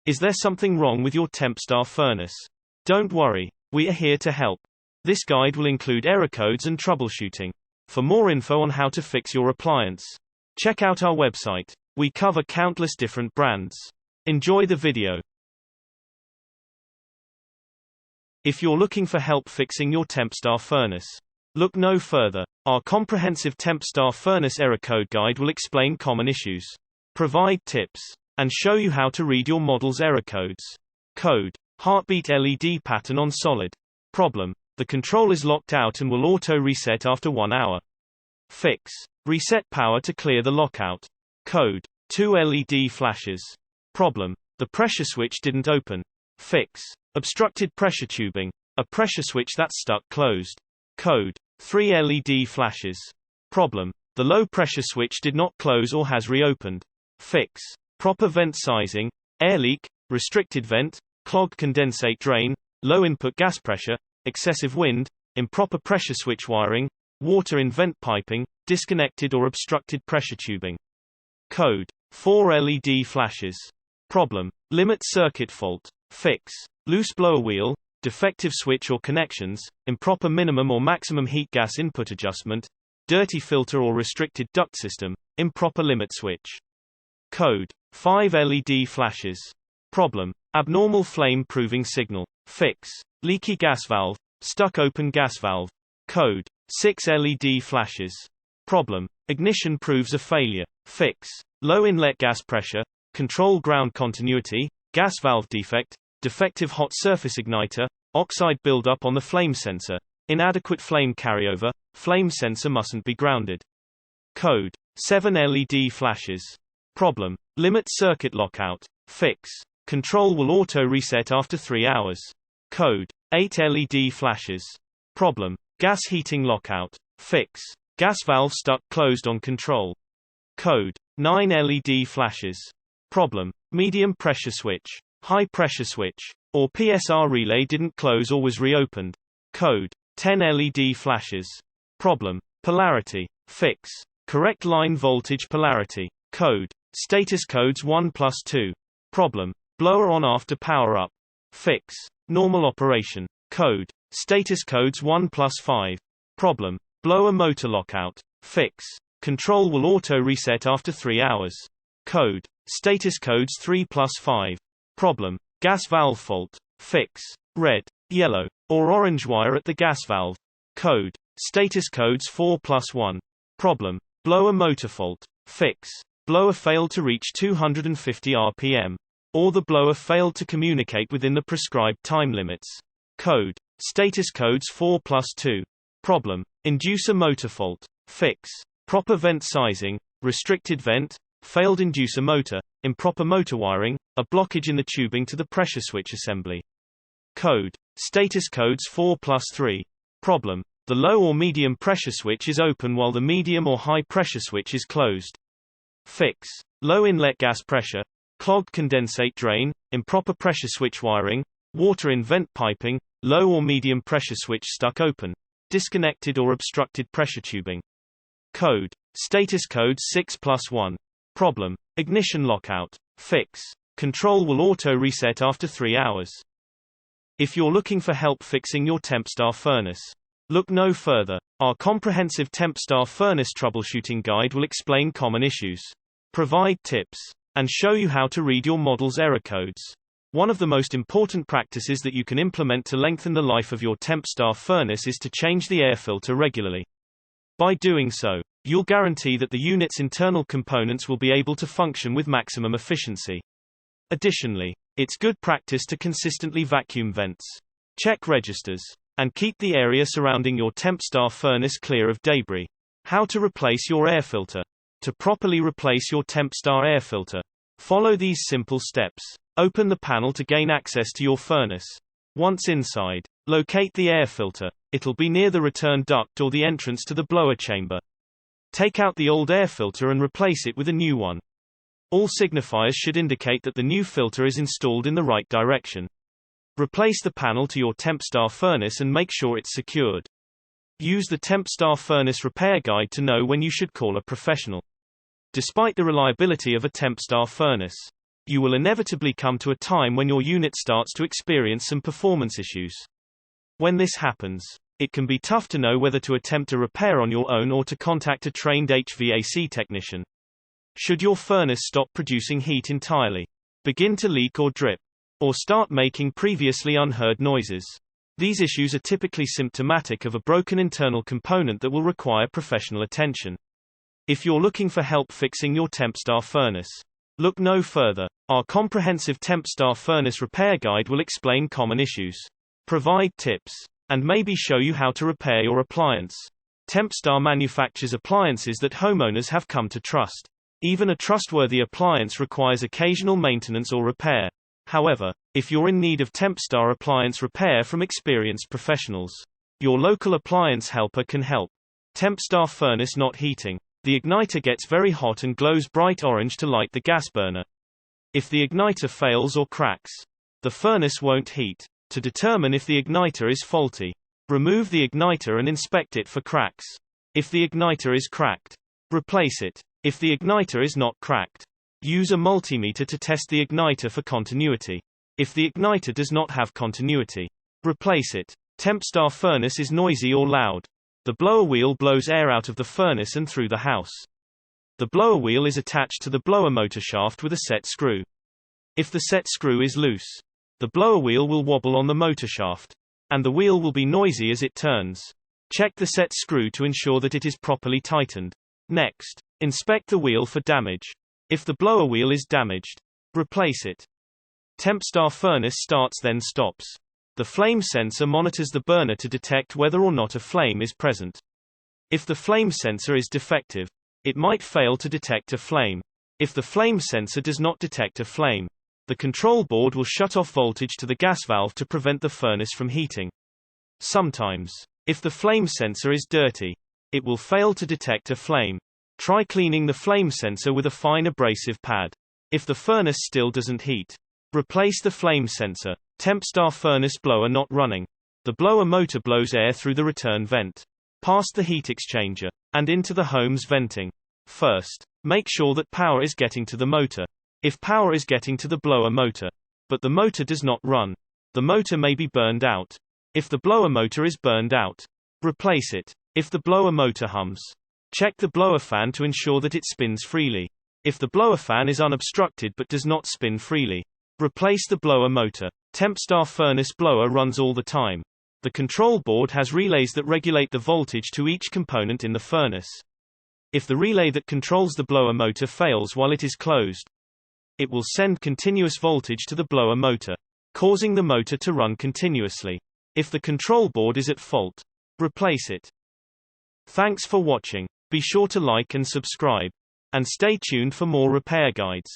Is there something wrong with your Tempstar furnace? Don't worry, we are here to help. This guide will include error codes and troubleshooting. For more info on how to fix your appliance, check out our website. We cover countless different brands. Enjoy the video. If you're looking for help fixing your Tempstar furnace, look no further. Our comprehensive Tempstar furnace error code guide will explain common issues, provide tips, and show you how to read your model's error codes. Code: heartbeat LED pattern on solid. Problem: the control is locked out and will auto-reset after 1 hour. Fix: reset power to clear the lockout. Code: 2 LED flashes. Problem: the pressure switch didn't open. Fix: obstructed pressure tubing, a pressure switch that's stuck closed. Code: 3 LED flashes. Problem: the low pressure switch did not close or has reopened. Fix: proper vent sizing, air leak, restricted vent, clogged condensate drain, low input gas pressure, excessive wind, improper pressure switch wiring, water in vent piping, disconnected or obstructed pressure tubing. Code: 4 LED flashes. Problem: limit circuit fault. Fix: loose blower wheel, defective switch or connections, improper minimum or maximum heat gas input adjustment, dirty filter or restricted duct system, improper limit switch. Code: 5 LED flashes. Problem: abnormal flame proving signal. Fix: leaky gas valve, stuck open gas valve. Code: 6 LED flashes. Problem: ignition proves a failure. Fix: low inlet gas pressure, control ground continuity, gas valve defect, defective hot surface igniter, oxide buildup on the flame sensor, inadequate flame carryover, flame sensor mustn't be grounded. Code: 7 LED flashes. Problem: limit circuit lockout. Fix: control will auto-reset after 3 hours. Code: 8 LED flashes. Problem: gas heating lockout. Fix: gas valve stuck closed on control. Code: 9 LED flashes. Problem: medium pressure switch, high pressure switch, or PSR relay didn't close or was reopened. Code: 10 LED flashes. Problem: polarity. Fix: correct line voltage polarity. Code: status codes 1+2. Problem: blower on after power up. Fix: normal operation. Code: status codes 1+5. Problem: blower motor lockout. Fix: control will auto-reset after 3 hours. Code: status codes 3+5. Problem: gas valve fault. Fix: red, yellow, or orange wire at the gas valve. Code: status codes 4+1. Problem: blower motor fault. Fix: blower failed to reach 250 RPM, or the blower failed to communicate within the prescribed time limits. Code: status codes 4+2. Problem: inducer motor fault. Fix: proper vent sizing, restricted vent, failed inducer motor, improper motor wiring, a blockage in the tubing to the pressure switch assembly. Code: status codes 4+3. Problem: the low or medium pressure switch is open while the medium or high pressure switch is closed. Fix: low inlet gas pressure, clogged condensate drain, improper pressure switch wiring, water in vent piping, low or medium pressure switch stuck open, disconnected or obstructed pressure tubing. Code: status codes 6+1. Problem: ignition lockout. Fix: control will auto-reset after 3 hours. If you're looking for help fixing your Tempstar furnace, look no further. Our comprehensive Tempstar furnace troubleshooting guide will explain common issues, provide tips, and show you how to read your model's error codes. One of the most important practices that you can implement to lengthen the life of your Tempstar furnace is to change the air filter regularly. By doing so, you'll guarantee that the unit's internal components will be able to function with maximum efficiency. Additionally, it's good practice to consistently vacuum vents, check registers, and keep the area surrounding your Tempstar furnace clear of debris. How to replace your air filter. To properly replace your Tempstar air filter, follow these simple steps. Open the panel to gain access to your furnace. Once inside, locate the air filter. It'll be near the return duct or the entrance to the blower chamber. Take out the old air filter and replace it with a new one. All signifiers should indicate that the new filter is installed in the right direction. Replace the panel to your Tempstar furnace and make sure it's secured. Use the Tempstar furnace repair guide to know when you should call a professional. Despite the reliability of a Tempstar furnace, You will inevitably come to a time when your unit starts to experience some performance issues. When this happens, it can be tough to know whether to attempt a repair on your own or to contact a trained HVAC technician. Should your furnace stop producing heat entirely, begin to leak or drip, or start making previously unheard noises, these issues are typically symptomatic of a broken internal component that will require professional attention. If you're looking for help fixing your Tempstar furnace, look no further. Our comprehensive Tempstar furnace repair guide will explain common issues, provide tips, and maybe show you how to repair your appliance. Tempstar manufactures appliances that homeowners have come to trust. Even a trustworthy appliance requires occasional maintenance or repair. However, if you're in need of Tempstar appliance repair from experienced professionals, your local appliance helper can help. Tempstar furnace not heating. The igniter gets very hot and glows bright orange to light the gas burner. If the igniter fails or cracks, the furnace won't heat. To determine if the igniter is faulty, remove the igniter and inspect it for cracks. If the igniter is cracked, replace it. If the igniter is not cracked, use a multimeter to test the igniter for continuity. If the igniter does not have continuity, replace it. Tempstar furnace is noisy or loud. The blower wheel blows air out of the furnace and through the house. The blower wheel is attached to the blower motor shaft with a set screw. If the set screw is loose, the blower wheel will wobble on the motor shaft, and the wheel will be noisy as it turns. Check the set screw to ensure that it is properly tightened. Next, inspect the wheel for damage. If the blower wheel is damaged, replace it. Tempstar furnace starts then stops. The flame sensor monitors the burner to detect whether or not a flame is present. If the flame sensor is defective, it might fail to detect a flame. If the flame sensor does not detect a flame, the control board will shut off voltage to the gas valve to prevent the furnace from heating. Sometimes, if the flame sensor is dirty, it will fail to detect a flame. Try cleaning the flame sensor with a fine abrasive pad. If the furnace still doesn't heat, replace the flame sensor. Tempstar furnace blower not running. The blower motor blows air through the return vent, past the heat exchanger, and into the home's venting. First, make sure that power is getting to the motor. If power is getting to the blower motor, but the motor does not run, the motor may be burned out. If the blower motor is burned out, replace it. If the blower motor hums, check the blower fan to ensure that it spins freely. If the blower fan is unobstructed but does not spin freely, replace the blower motor. Tempstar furnace blower runs all the time. The control board has relays that regulate the voltage to each component in the furnace. If the relay that controls the blower motor fails while it is closed, it will send continuous voltage to the blower motor, causing the motor to run continuously. If the control board is at fault, replace it. Thanks for watching. Be sure to like and subscribe, and stay tuned for more repair guides.